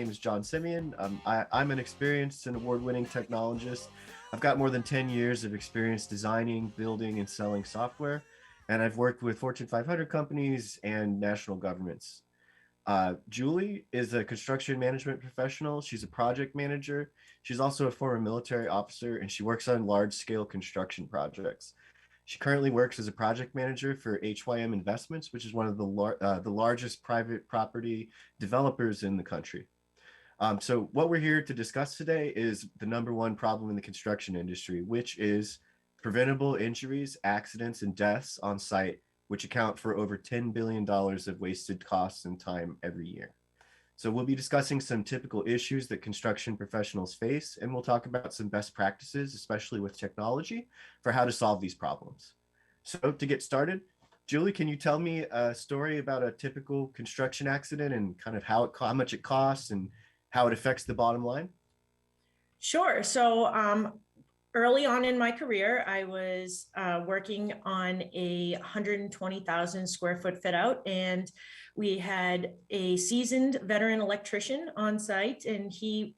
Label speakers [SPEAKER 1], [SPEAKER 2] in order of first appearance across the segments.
[SPEAKER 1] name is John Simion. I'm an experienced and award-winning technologist. I've got more than 10 years of experience designing, building, and selling software, and I've worked with Fortune 500 companies and national governments. Julie is a construction management professional. She's a project manager. She's also a former military officer, and she works on large-scale construction projects. She currently works as a project manager for HYM Investments, which is one of the largest private property developers in the country. So what we're here to discuss today is the number one problem in the construction industry, which is preventable injuries, accidents, and deaths on site, which account for over $10 billion of wasted costs and time every year. So we'll be discussing some typical issues that construction professionals face, and we'll talk about some best practices, especially with technology, for how to solve these problems. So to get started, Julie, can you tell me a story about a typical construction accident and kind of how much it costs and how it affects the bottom line?
[SPEAKER 2] Sure. So early on in my career, I was working on a 120,000 square foot fit out, and we had a seasoned veteran electrician on site, and he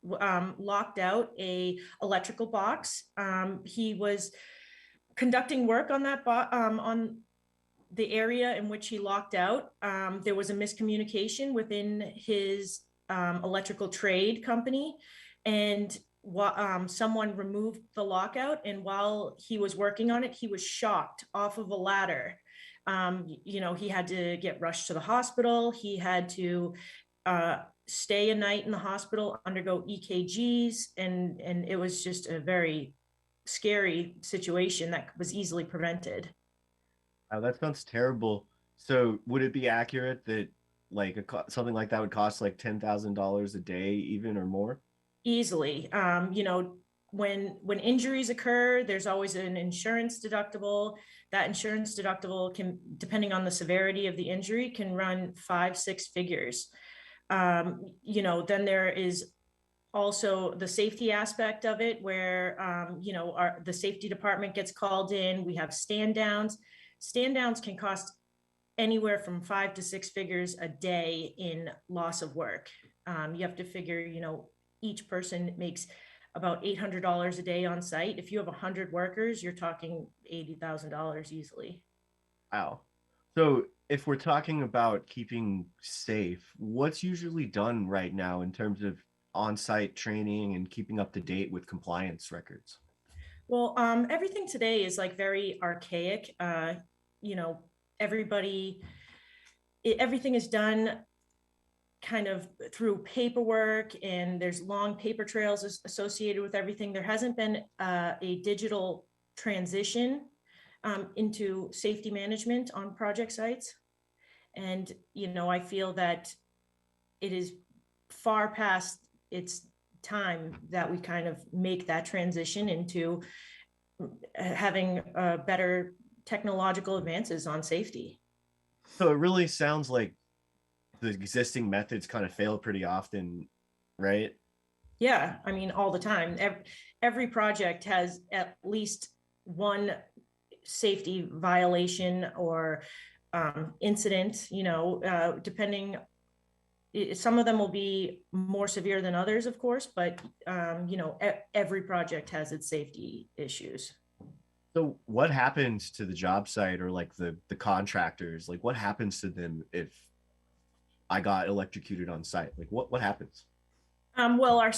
[SPEAKER 2] locked out a electrical box. He was conducting work on that on the area in which he locked out. There was a miscommunication within his electrical trade company, and someone removed the lockout, and while he was working on it, he was shocked off of a ladder. He had to get rushed to the hospital. He had to stay a night in the hospital, undergo EKGs, and it was just a very scary situation that was easily prevented.
[SPEAKER 1] Oh, that sounds terrible. So would it be accurate that like something like that would cost like $10,000 a day, even or more?
[SPEAKER 2] Easily. When injuries occur, there's always an insurance deductible. That insurance deductible can, depending on the severity of the injury, can run 5, 6 figures. Then there is also the safety aspect of it, where the safety department gets called in. We have stand downs. Stand downs can cost anywhere from 5 to 6 figures a day in loss of work. You have to figure, each person makes about $800 a day on site. If you have 100 workers, you're talking $80,000 easily.
[SPEAKER 1] Wow. So if we're talking about keeping safe, what's usually done right now in terms of on-site training and keeping up to date with compliance records?
[SPEAKER 2] Well, everything today is like very archaic. You know, everybody, everything is done kind of through paperwork, and there's long paper trails associated with everything. There hasn't been a digital transition into safety management on project sites. And, I feel that it is far past its time that we kind of make that transition into having better technological advances on safety.
[SPEAKER 1] So it really sounds like the existing methods kind of fail pretty often, right?
[SPEAKER 2] Yeah, I mean, all the time. Every project has at least one safety violation or incident, depending. Some of them will be more severe than others, of course, but every project has its safety issues.
[SPEAKER 1] So what happens to the job site or like the contractors? Like what happens to them if I got electrocuted on site? Like what happens?
[SPEAKER 2] Well, our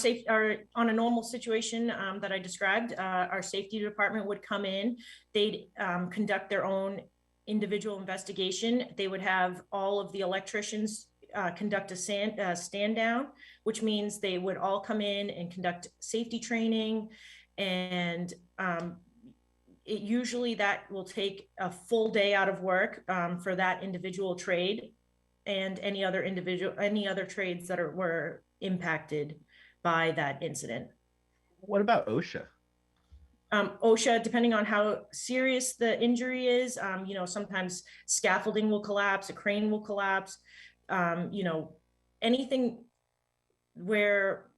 [SPEAKER 2] on a normal situation that I described, our safety department would come in. They'd conduct their own individual investigation. They would have all of the electricians conduct a stand down, which means they would all come in and conduct safety training. And usually that will take a full day out of work for that individual trade and any other trades that were impacted by that incident.
[SPEAKER 1] What about OSHA?
[SPEAKER 2] OSHA, depending on how serious the injury is, sometimes scaffolding will collapse, a crane will collapse, anything where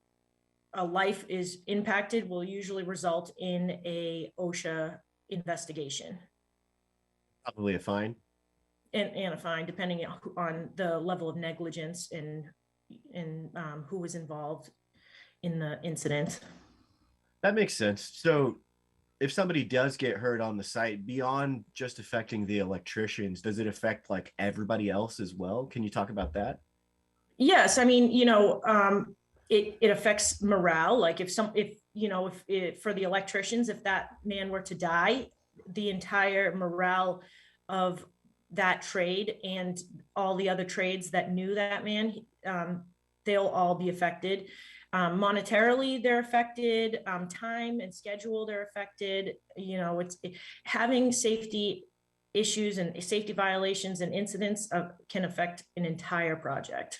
[SPEAKER 2] a life is impacted will usually result in a OSHA investigation.
[SPEAKER 1] Probably a fine.
[SPEAKER 2] And a fine, depending on the level of negligence and who was involved in the incident.
[SPEAKER 1] That makes sense. So if somebody does get hurt on the site, beyond just affecting the electricians, does it affect like everybody else as well? Can you talk about that?
[SPEAKER 2] Yes, I mean, it affects morale. Like if for the electricians, if that man were to die, the entire morale of that trade and all the other trades that knew that man, they'll all be affected. Monetarily, they're affected. Time and schedule, they're affected. Having safety issues and safety violations and incidents can affect an entire project.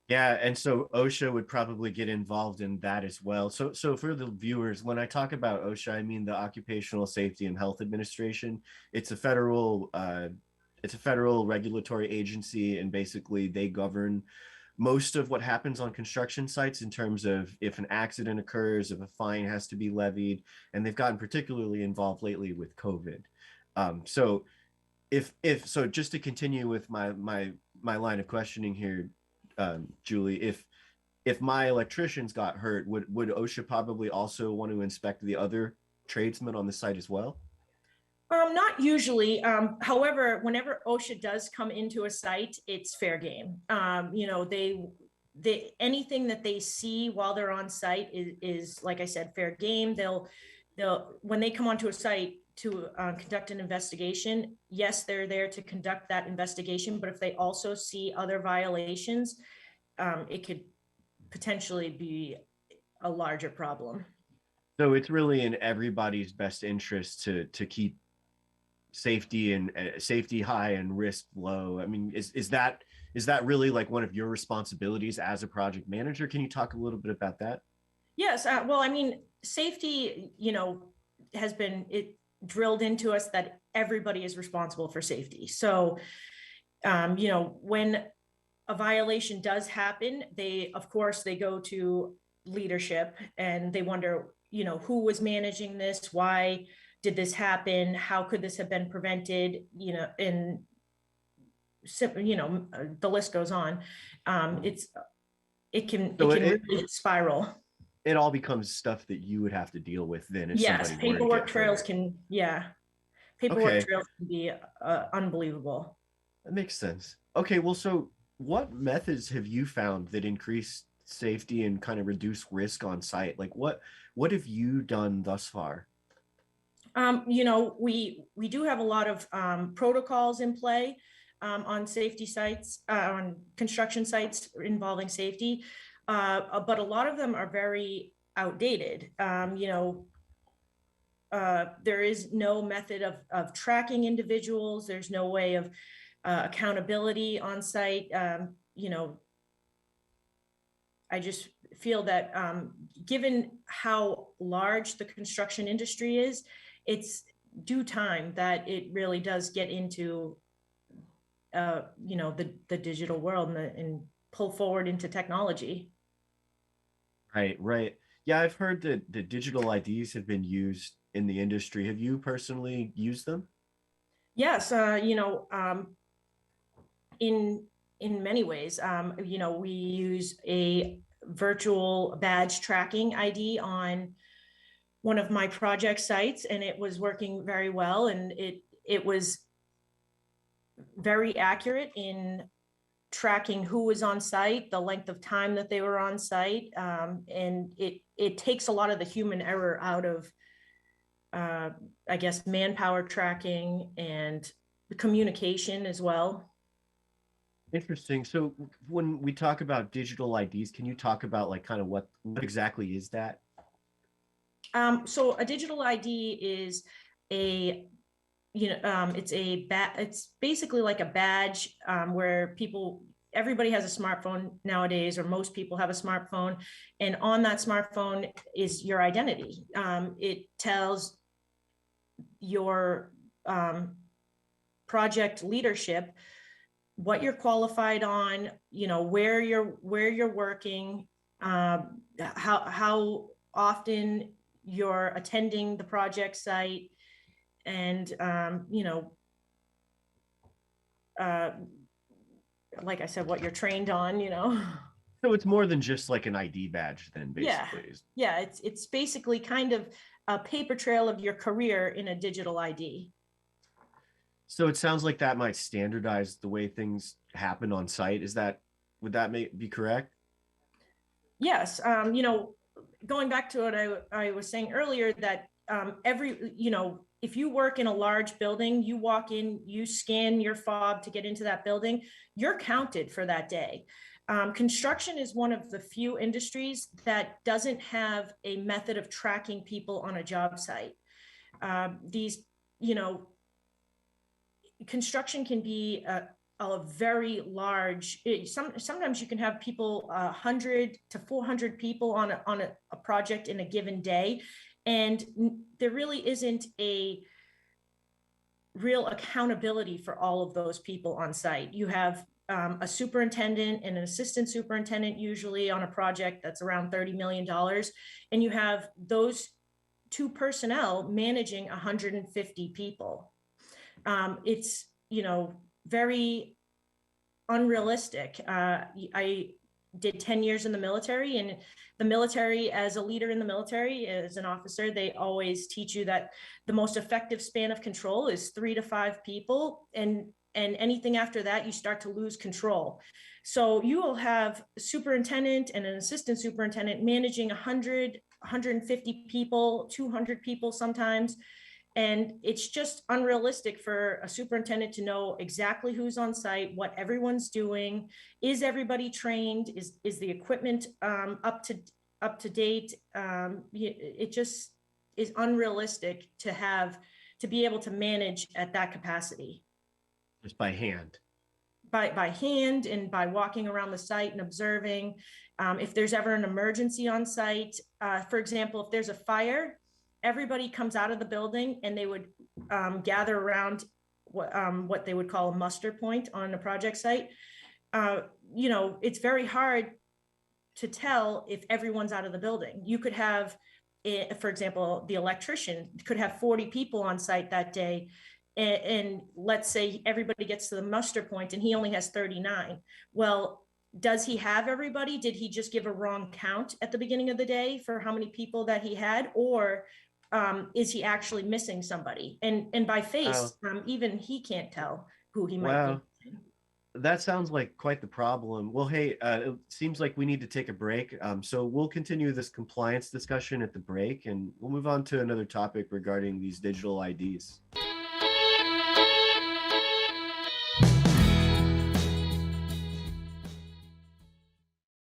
[SPEAKER 1] Yeah, and so OSHA would probably get involved in that as well. So for the viewers, when I talk about OSHA, I mean the Occupational Safety and Health Administration. It's a federal regulatory agency, and basically they govern most of what happens on construction sites in terms of if an accident occurs, if a fine has to be levied, and they've gotten particularly involved lately with COVID. So if so, just to continue with my line of questioning here, Julie, if my electricians got hurt, would OSHA probably also want to inspect the other tradesmen on the site as well?
[SPEAKER 2] Not usually. However, whenever OSHA does come into a site, it's fair game. They anything that they see while they're on site is like I said, fair game. They'll when they come onto a site to conduct an investigation, yes, they're there to conduct that investigation. But if they also see other violations, it could potentially be a larger problem.
[SPEAKER 1] So it's really in everybody's best interest to keep safety and safety high and risk low. I mean, is that really like one of your responsibilities as a project manager? Can you talk a little bit about that?
[SPEAKER 2] Yes. Well, I mean, safety, has been drilled into us that everybody is responsible for safety. So, when a violation does happen, of course, they go to leadership and they wonder, who was managing this? Why did this happen? How could this have been prevented? And the list goes on. It
[SPEAKER 1] So
[SPEAKER 2] can really spiral.
[SPEAKER 1] it all becomes stuff that you would have to deal with then if
[SPEAKER 2] Yes,
[SPEAKER 1] somebody were to get hurt.
[SPEAKER 2] paperwork
[SPEAKER 1] Okay,
[SPEAKER 2] trails can be unbelievable.
[SPEAKER 1] that makes sense. Okay, well, so what methods have you found that increase safety and kind of reduce risk on site? Like what have you done thus far?
[SPEAKER 2] We do have a lot of protocols in play on safety sites, on construction sites involving safety, but a lot of them are very outdated. There is no method of tracking individuals. There's no way of accountability on site. I just feel that given how large the construction industry is, it's due time that it really does get into, the digital world and pull forward into technology.
[SPEAKER 1] Right, right. Yeah, I've heard that the digital IDs have been used in the industry. Have you personally used them?
[SPEAKER 2] Yes, in many ways, we use a virtual badge tracking ID on one of my project sites, and it was working very well, and it was very accurate in tracking who was on site, the length of time that they were on site, and it takes a lot of the human error out of, I guess, manpower tracking and communication as well.
[SPEAKER 1] Interesting. So when we talk about digital IDs, can you talk about like kind of what exactly is that?
[SPEAKER 2] So a digital ID is a it's basically like a badge, where everybody has a smartphone nowadays, or most people have a smartphone, and on that smartphone is your identity. It tells your project leadership what you're qualified on, where you're working, how often you're attending the project site, and uh, like I said, what you're trained on, you know.
[SPEAKER 1] So it's more than just like an ID badge then,
[SPEAKER 2] Yeah.
[SPEAKER 1] basically.
[SPEAKER 2] Yeah, it's basically kind of a paper trail of your career in a digital ID.
[SPEAKER 1] So it sounds like that might standardize the way things happen on site. Would that be correct?
[SPEAKER 2] Yes, you know, going back to what I was saying earlier, that you know, if you work in a large building, you walk in, you scan your fob to get into that building, you're counted for that day. Construction is one of the few industries that doesn't have a method of tracking people on a job site. These, you know, construction can be a very large, sometimes you can have people 100 to 400 people on a project in a given day, and there really isn't a real accountability for all of those people on site. You have a superintendent and an assistant superintendent usually on a project that's around $30 million, and you have those two personnel managing 150 people. It's, you know, very unrealistic. I did 10 years in the military, and the military, as a leader in the military, as an officer, they always teach you that the most effective span of control is 3 to 5 people, and anything after that you start to lose control. So you will have a superintendent and an assistant superintendent managing 100, 150 people, 200 people sometimes, and it's just unrealistic for a superintendent to know exactly who's on site, what everyone's doing. Is everybody trained? Is the equipment up to date? It just is unrealistic to be able to manage at that capacity
[SPEAKER 1] Just by hand.
[SPEAKER 2] by hand and by walking around the site and observing. If there's ever an emergency on site, for example, if there's a fire, everybody comes out of the building and they would gather around what they would call a muster point on a project site. You know, it's very hard to tell if everyone's out of the building. You could have, for example, the electrician could have 40 people on site that day, and let's say everybody gets to the muster point and he only has 39. Well, does he have everybody? Did he just give a wrong count at the beginning of the day for how many people that he had? Or is he actually missing somebody? And by
[SPEAKER 1] Wow.
[SPEAKER 2] face, even he can't tell who he might be.
[SPEAKER 1] Wow. That sounds like quite the problem. Well, hey, it seems like we need to take a break. So we'll continue this compliance discussion at the break, and we'll move on to another topic regarding these digital IDs.